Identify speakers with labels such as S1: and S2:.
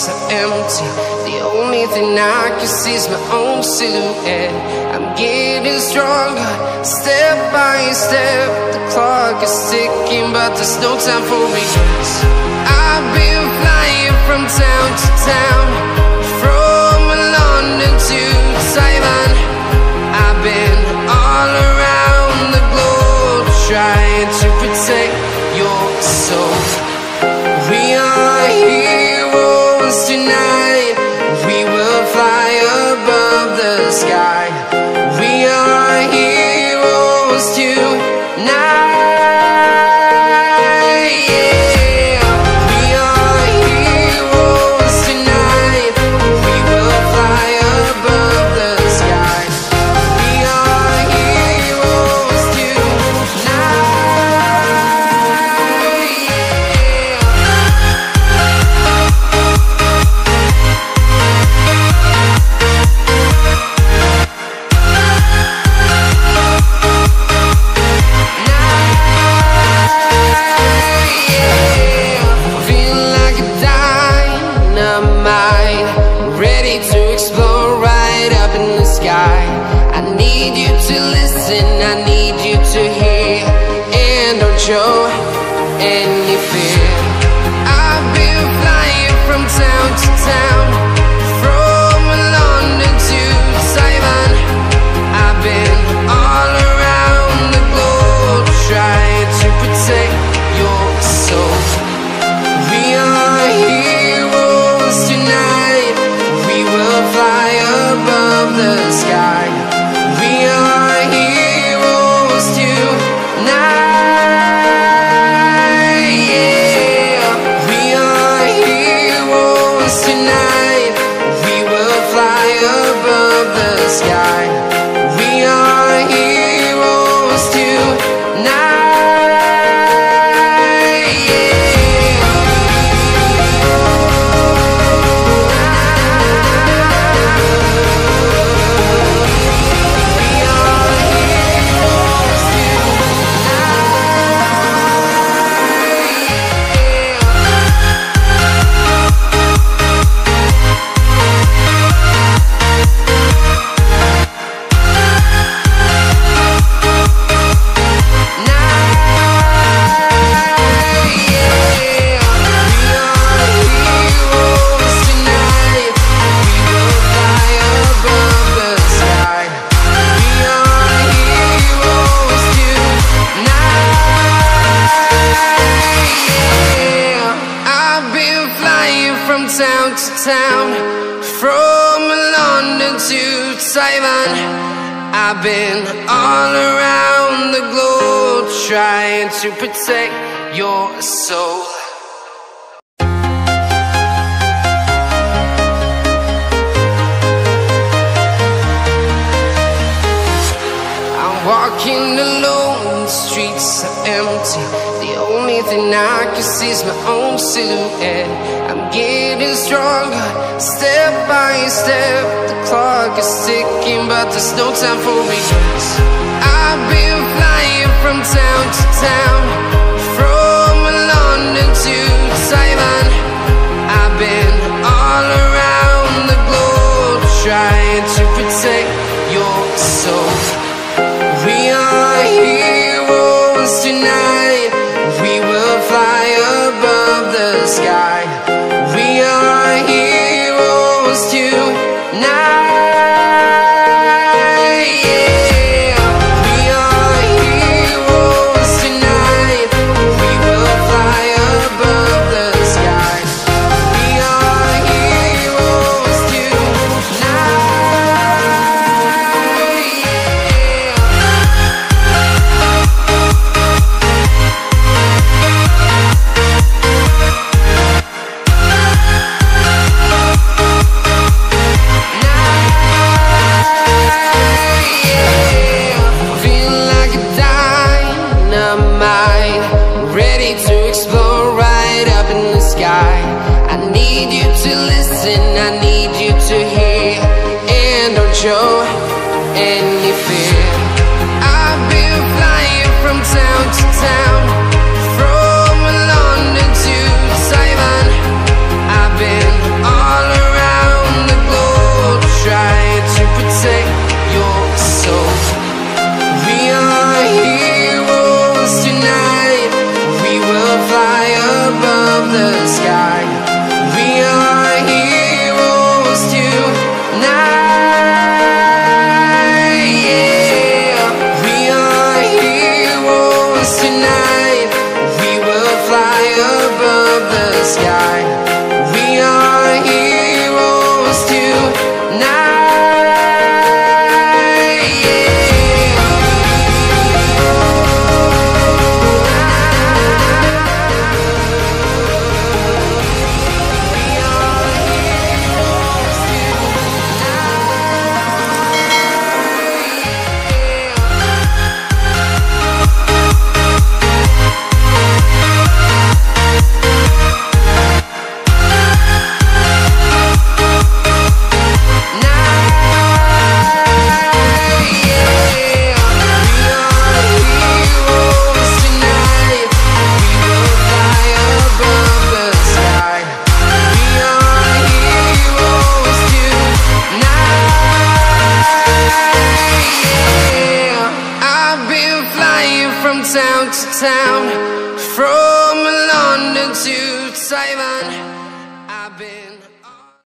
S1: streets are empty. The only thing I can see is my own silhouette. I'm getting stronger, step by step. The clock is ticking, but there's no time for me. I've been flying from town to town, from London to Taiwan. I've been all around the globe, trying to protect your soul. We are heroes tonight. We will fly above the sky. We are heroes tonight. Show any fear. I've been flying from town to town, from London to Taiwan. I've been all around the globe, trying to protect your soul. We are heroes tonight. We will fly above the sky. We are heroes tonight. Town to town, from London to Taiwan. I've been all around the globe, trying to protect your soul. I'm walking alone, the streets are empty. The only thing I can see is my own silhouette. I'm getting stronger, step by step. The clock is ticking, but there's no time for me. I've been flying from town to town, from London to Taiwan. I've been all around the globe, trying to protect your soul. We are heroes tonight. We will fly above the sky. We are heroes tonight. We are heroes tonight. We will fly above the sky. We are heroes tonight. show any fear. I've been flying from town to town, from London to Taiwan. I've been protect your soul. We are heroes tonight. We will fly above the sky. We are heroes tonight. Yeah. We are heroes tonight. We will fly above the sky. We are heroes tonight. From town to town, from London to Taiwan.